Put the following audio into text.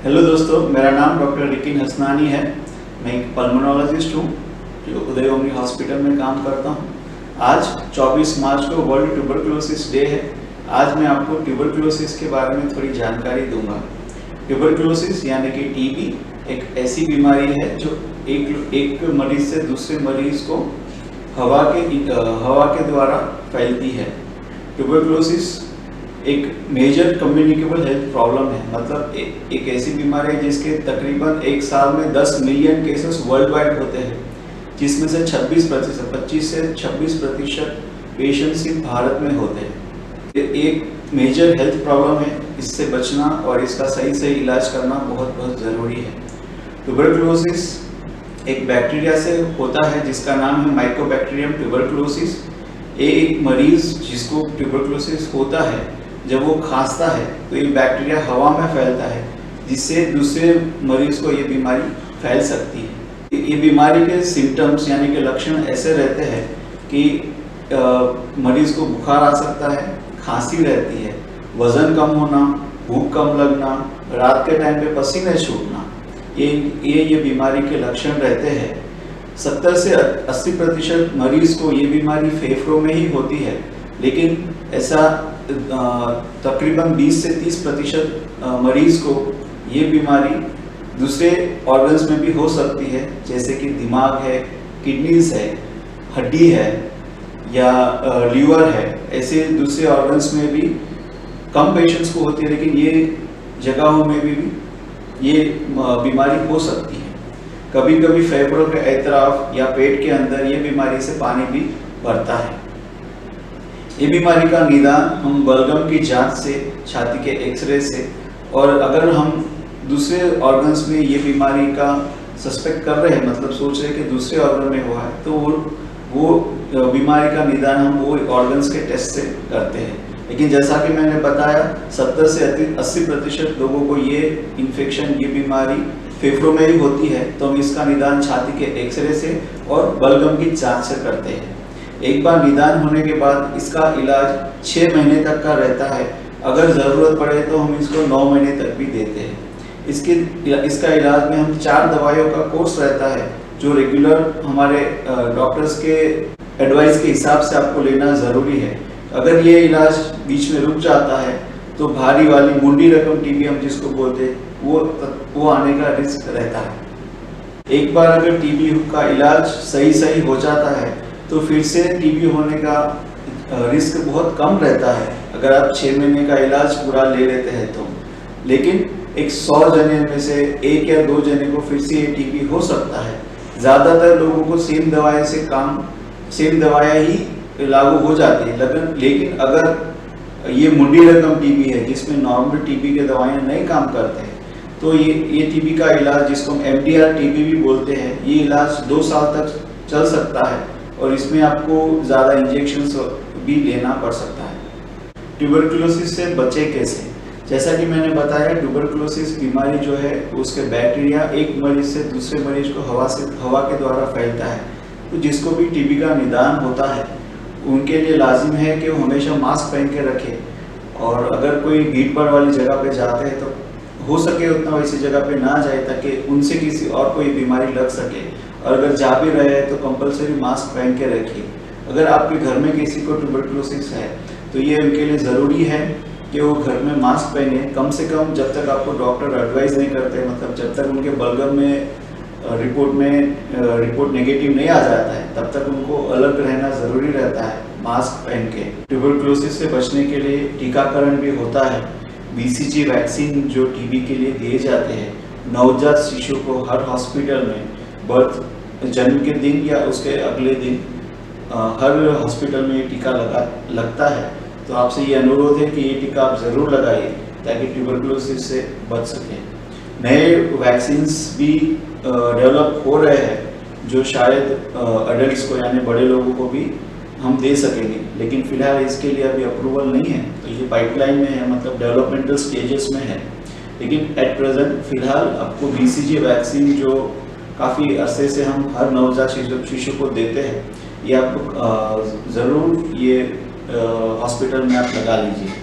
Hello दोस्तों, मेरा नाम डॉक्टर रिकिन हसनानी है। मैं एक पल्मोनोलॉजिस्ट हूँ जो उदय ओमनी हॉस्पिटल में काम करता हूँ। आज 24 मार्च को वर्ल्ड ट्यूबरकुलोसिस डे है। आज मैं आपको ट्यूबरकुलोसिस के बारे में थोड़ी जानकारी दूंगा। ट्यूबरकुलोसिस यानी कि टीबी एक ऐसी बीमारी है जो एक मरीज से दूसरे मरीज को हवा के द्वारा फैलती है। ट्यूबरकुलोसिस एक मेजर कम्युनिकेबल हेल्थ प्रॉब्लम है, मतलब एक ऐसी बीमारी है जिसके तकरीबन एक साल में 10 मिलियन केसेस वर्ल्ड वाइड होते हैं, जिसमें से 25 से 26% पेशेंट्स सिर्फ भारत में होते हैं। ये एक मेजर हेल्थ प्रॉब्लम है। इससे बचना और इसका सही इलाज करना बहुत ज़रूरी है। ट्यूबरकुलोसिस एक बैक्टीरिया से होता है जिसका नाम है माइकोबैक्टीरियम ट्यूबरकुलोसिस। एक मरीज जिसको ट्यूबरकुलोसिस होता है, जब वो खांसता है तो ये बैक्टीरिया हवा में फैलता है, जिससे दूसरे मरीज को ये बीमारी फैल सकती है। ये बीमारी के सिम्टम्स यानी कि लक्षण ऐसे रहते हैं कि मरीज को बुखार आ सकता है, खांसी रहती है, वजन कम होना, भूख कम लगना, रात के टाइम पे पसीने छूटना, ये बीमारी के लक्षण रहते हैं। 70 से 80% मरीज को ये बीमारी फेफड़ों में ही होती है, लेकिन ऐसा तकरीबन 20 से 30% मरीज को ये बीमारी दूसरे ऑर्गन्स में भी हो सकती है, जैसे कि दिमाग है, किडनीज है, हड्डी है या लीवर है। ऐसे दूसरे ऑर्गन्स में भी कम पेशेंट्स को होती है, लेकिन ये जगहों में भी ये बीमारी हो सकती है। कभी कभी फेफड़ों के एतराफ या पेट के अंदर ये बीमारी से पानी भी भरता है। ये बीमारी का निदान हम बलगम की जांच से, छाती के एक्सरे से, और अगर हम दूसरे ऑर्गन्स में ये बीमारी का सस्पेक्ट कर रहे हैं, मतलब सोच रहे हैं कि दूसरे ऑर्गन में हुआ है, तो वो बीमारी का निदान हम वो ऑर्गन्स के टेस्ट से करते हैं। लेकिन जैसा कि मैंने बताया, 70 से 80% लोगों को ये इन्फेक्शन, ये बीमारी फेफड़ों में ही होती है, तो हम इसका निदान छाती के एक्सरे से और बलगम की जांच से करते हैं। एक बार निदान होने के बाद इसका इलाज 6 महीने तक का रहता है। अगर ज़रूरत पड़े तो हम इसको 9 महीने तक भी देते हैं। इसका इलाज में हम 4 दवाइयों का कोर्स रहता है, जो रेगुलर हमारे डॉक्टर्स के एडवाइस के हिसाब से आपको लेना ज़रूरी है। अगर ये इलाज बीच में रुक जाता है तो भारी वाली मुंडी रकम टीबी हम जिसको बोलते हैं, वो आने का रिस्क रहता है। एक बार अगर टीबी का इलाज सही हो जाता है तो फिर से टीबी होने का रिस्क बहुत कम रहता है, अगर आप 6 महीने का इलाज पूरा ले लेते हैं तो। लेकिन एक 100 जने में से 1 या 2 जने को फिर से ये टीबी हो सकता है। ज़्यादातर लोगों को सेम दवाएं ही लागू हो जाती है, लेकिन अगर ये मुंडी रकम टीबी है जिसमें नॉर्मल टीबी के दवाएं नहीं काम करते हैं, तो ये टीबी का इलाज, जिसको हम MDR टीबी भी बोलते हैं, ये इलाज 2 साल तक चल सकता है और इसमें आपको ज़्यादा इंजेक्शंस भी लेना पड़ सकता है। ट्यूबरकुलोसिस से बचे कैसे? जैसा कि मैंने बताया, ट्यूबरकुलोसिस बीमारी जो है उसके बैक्टीरिया एक मरीज से दूसरे मरीज को हवा के द्वारा फैलता है। तो जिसको भी टीबी का निदान होता है उनके लिए लाजिम है कि वो हमेशा मास्क पहन के रखें, और अगर कोई भीड़ भाड़ वाली जगह पे जाते हैं तो हो सके उतना वैसी जगह पे ना जाए, ताकि उनसे किसी और को ये बीमारी लग सके। और अगर जा भी रहे हैं तो कंपलसरी मास्क पहन के रखिए। अगर आपके घर में किसी को ट्यूबरकुलोसिस है तो ये उनके लिए ज़रूरी है कि वो घर में मास्क पहने, कम से कम जब तक आपको डॉक्टर एडवाइस नहीं करते, मतलब जब तक उनके बलगम में रिपोर्ट नेगेटिव नहीं आ जाता है, तब तक उनको अलग रहना ज़रूरी रहता है मास्क पहन के। ट्यूबरकुलोसिस से बचने के लिए टीकाकरण भी होता है। BCG वैक्सीन जो टीबी के लिए दिए जाते हैं, नवजात शिशु को हर हॉस्पिटल में जन्म के दिन या उसके अगले दिन हर हॉस्पिटल में ये टीका लगता है। तो आपसे ये अनुरोध है कि ये टीका आप ज़रूर लगाइए ताकि ट्यूबरकुलोसिस से बच सकें। नए वैक्सीन्स भी डेवलप हो रहे हैं जो शायद एडल्ट्स को यानी बड़े लोगों को भी हम दे सकेंगे, लेकिन फिलहाल इसके लिए अभी अप्रूवल नहीं है। तो ये पाइपलाइन में है, मतलब डेवलपमेंटल स्टेजेस में है। लेकिन एट प्रेजेंट फिलहाल आपको BCG वैक्सीन जो काफ़ी अरसे से हम हर नवजात शिशु को देते हैं, ये आपको ज़रूर ये हॉस्पिटल में आप लगा लीजिए।